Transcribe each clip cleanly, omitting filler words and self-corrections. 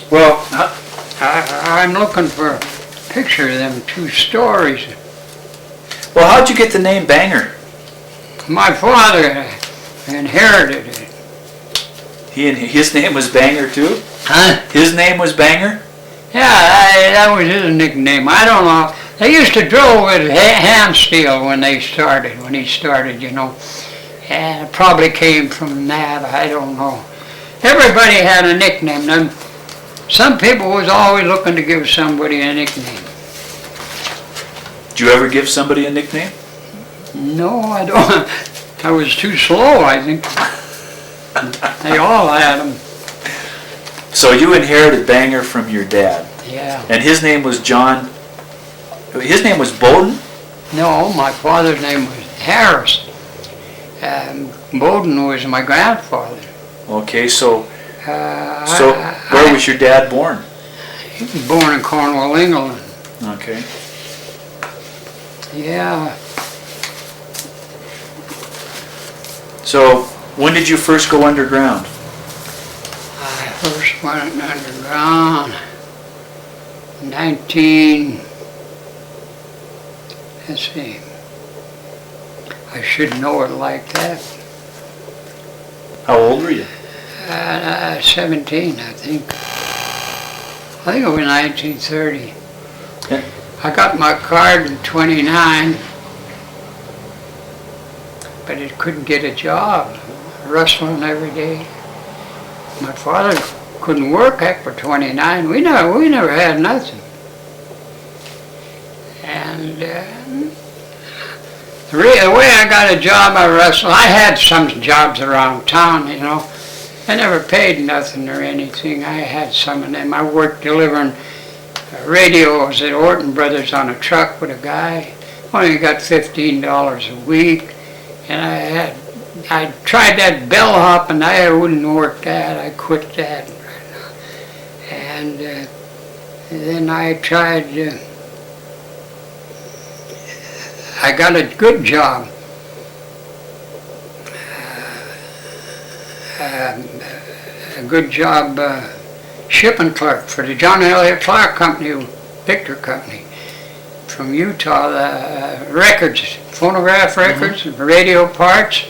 Well, I'm looking for a picture of them two stories. well, how'd you get the name Banger? My father inherited it. His name was Banger too? Huh? His name was Banger? Yeah, that was his nickname. I don't know. They used to drill with hand steel when he started, you know. And it probably came from that, I don't know. Everybody had a nickname. And some people was always looking to give somebody a nickname. Did you ever give somebody a nickname? No, I don't. I was too slow, I think. They all had them. So you inherited Banger from your dad. Yeah. And his name was John. His name was Bowden? No, my father's name was Harris. Bowden was my grandfather. Okay, so where was your dad born? He was born in Cornwall, England. Okay. Yeah. So when did you first go underground? I first went underground let's see. I should know it like that. How old were you? 17, I think. I think it was 1930. Yeah. I got my card in 29, but it couldn't get a job, wrestling every day. My father couldn't work after 29. We never had nothing. And the way I got a job, I wrestled. I had some jobs around town, you know. I never paid nothing or anything. I had some of them. I worked delivering radios at Orton Brothers on a truck with a guy. Only got $15 a week. And I tried that bellhop and I wouldn't work that. I quit that. And then I tried, I got a good job. A good job shipping clerk for the John Elliott Clark Company, Victor Company, from Utah. Records, phonograph records, radio parts.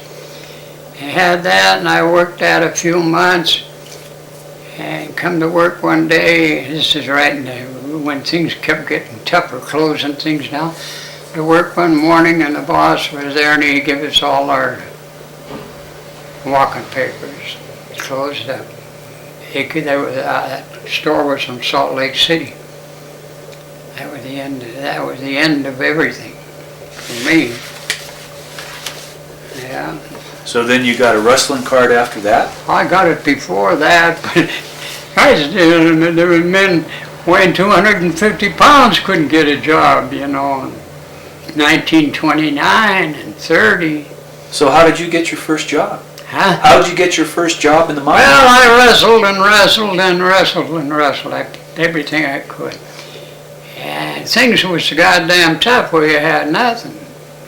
I had that, and I worked that a few months. And come to work one day. This is right when things kept getting tougher, closing things down. To work one morning, and the boss was there, and he gave us all our walking papers. Closed up. That store was from Salt Lake City. That was the end of everything for me. Yeah. So then you got a wrestling card after that? I got it before that, but there were men weighing 250 pounds couldn't get a job, you know. 1929 and 30. So how did you get your first job? Huh? How did you get your first job in the mine? Well, I wrestled and wrestled and wrestled and wrestled. I did everything I could. And things was goddamn tough where you had nothing,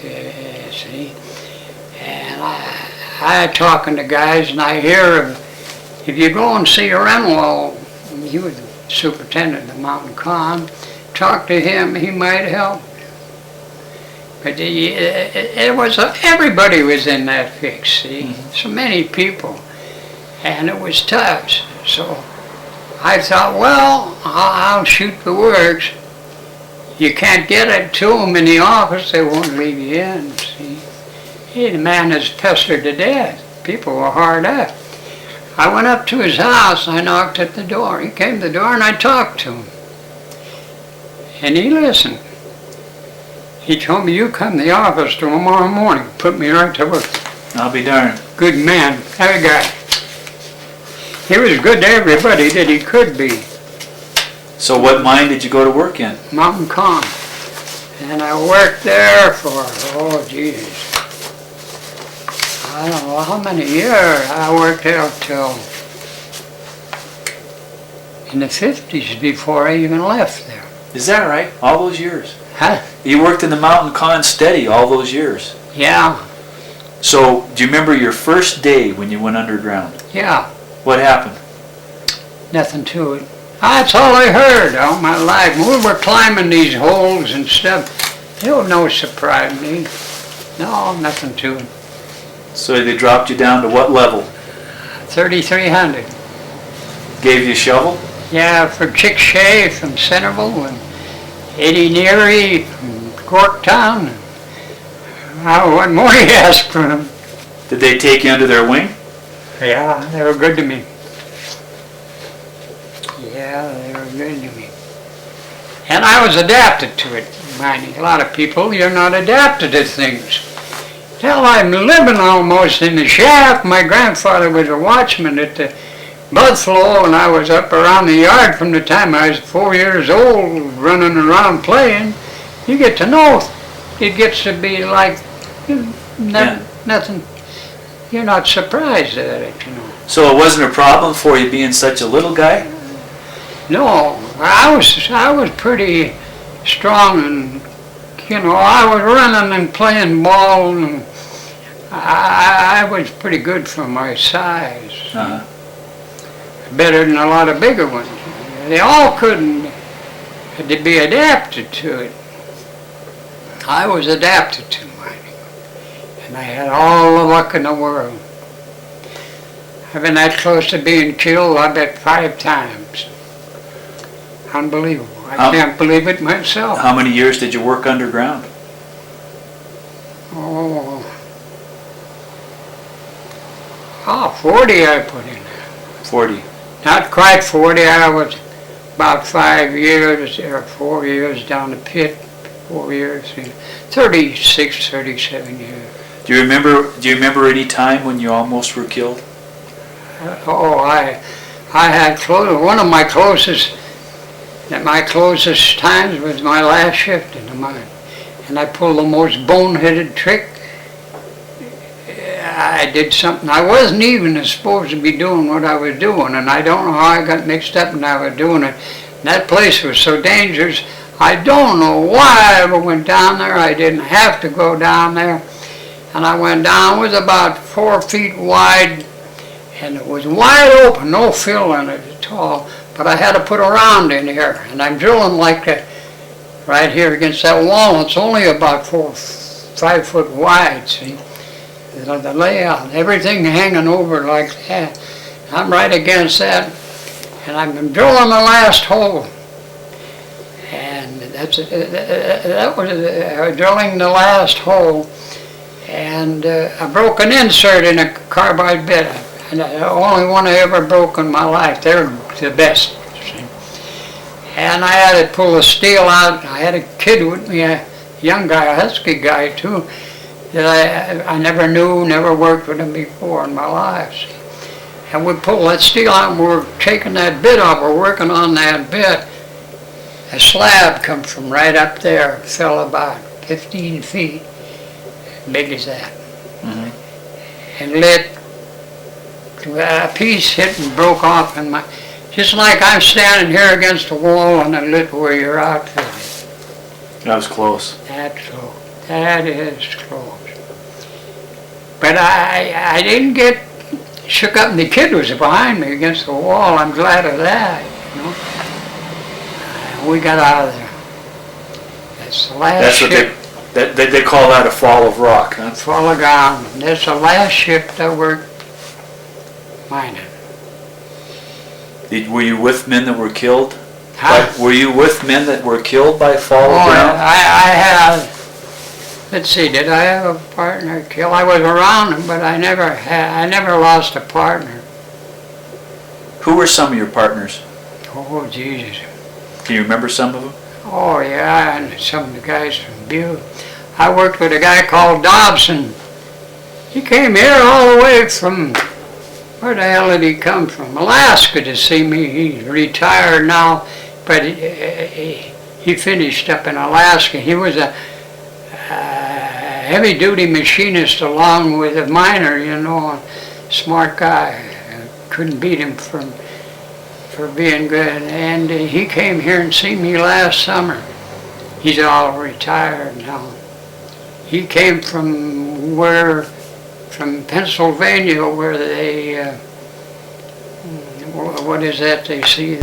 you see. And I talking to guys, and I hear of, if you go and see Renwell, he was the superintendent of Mountain Con, talk to him, he might help. But everybody was in that fix, see? So many people. And it was tough. So I thought, well, I'll shoot the works. You can't get it to them in the office, they won't leave you in, see? The man is pestered to death. People were hard up. I went up to his house, I knocked at the door. He came to the door and I talked to him. And he listened. He told me, you come to the office tomorrow morning. Put me right to work. I'll be darned. Good man, that guy. He was good to everybody that he could be. So what mine did you go to work in? Mountain Con. And I worked there for, oh geez, I don't know how many years. I worked there till in the 50s before I even left there. Is that right? All those years? Huh? You worked in the Mountain Con steady all those years? Yeah. So, do you remember your first day when you went underground? Yeah. What happened? Nothing to it. That's all I heard all my life. We were climbing these holes and stuff. It was no surprise to me. No, nothing to it. So they dropped you down to what level? 3,300. Gave you a shovel? Yeah, for Chick Shea from Centerville and Eddie Neary from Corktown. What more do you ask for them? Did they take you under their wing? Yeah, they were good to me. Yeah, they were good to me. And I was adapted to it. Mining. A lot of people, you're not adapted to things. Hell, I'm living almost in the shaft. My grandfather was a watchman at the Buffalo, and I was up around the yard from the time I was 4 years old, running around playing. You get to know. It gets to be like nothing. You're not surprised at it, you know. So it wasn't a problem for you being such a little guy? No, I was pretty strong, and you know, I was running and playing ball, and I was pretty good for my size. Uh-huh. Better than a lot of bigger ones. They all couldn't be adapted to it. I was adapted to mining, and I had all the luck in the world. I've been that close to being killed, I bet 5 times. Unbelievable. I can't believe it myself. How many years did you work underground? Oh, 40 I put in there. 40. Not quite 40, I was about 5 years or 4 years down the pit, 4 years, 36, 37 years. Do you remember any time when you almost were killed? I had one of my closest times was my last shift in the mine. And I pulled the most boneheaded trick. I did something. I wasn't even supposed to be doing what I was doing, and I don't know how I got mixed up and I was doing it. And that place was so dangerous. I don't know why I ever went down there. I didn't have to go down there. And I went down. It was about 4 feet wide, and it was wide open, no fill in it at all. But I had to put a round in here, and I'm drilling like that right here against that wall. It's only about 5 foot wide, see? The layout, everything hanging over like that. I'm right against that, and I'm drilling the last hole. And that was drilling the last hole, and I broke an insert in a carbide bit. And the only one I ever broke in my life. They're the best. See? And I had to pull the steel out. I had a kid with me, a young guy, a husky guy too, that I never knew, never worked with him before in my life. See? And we pulled that steel out, and we were taking that bit off. We're working on that bit. A slab come from right up there, fell about 15 feet, big as that, and lit. A piece hit and broke off in my, just like I'm standing here against the wall and it lit where you're outfitted. That was close. That's close. That is close. But I didn't get shook up, and the kid was behind me against the wall. I'm glad of that, you know. We got out of there. That's the last shift. They call that a fall of rock, huh? Fall of ground. That's the last shift I worked mining. Were you with men that were killed? Huh? Were you with men that were killed by fall of ground? I have. Let's see. Did I have a partner killed? I was around him, but I never lost a partner. Who were some of your partners? Oh Jesus. Can you remember some of them? Oh yeah, and some of the guys from Butte. I worked with a guy called Dobson. He came here all the way from, where the hell did he come from? Alaska to see me. He's retired now, but he finished up in Alaska. He was a heavy-duty machinist along with a miner, you know, a smart guy. Couldn't beat him for being good. And he came here and see me last summer. He's all retired now. He came from Pennsylvania, where they, what is that they see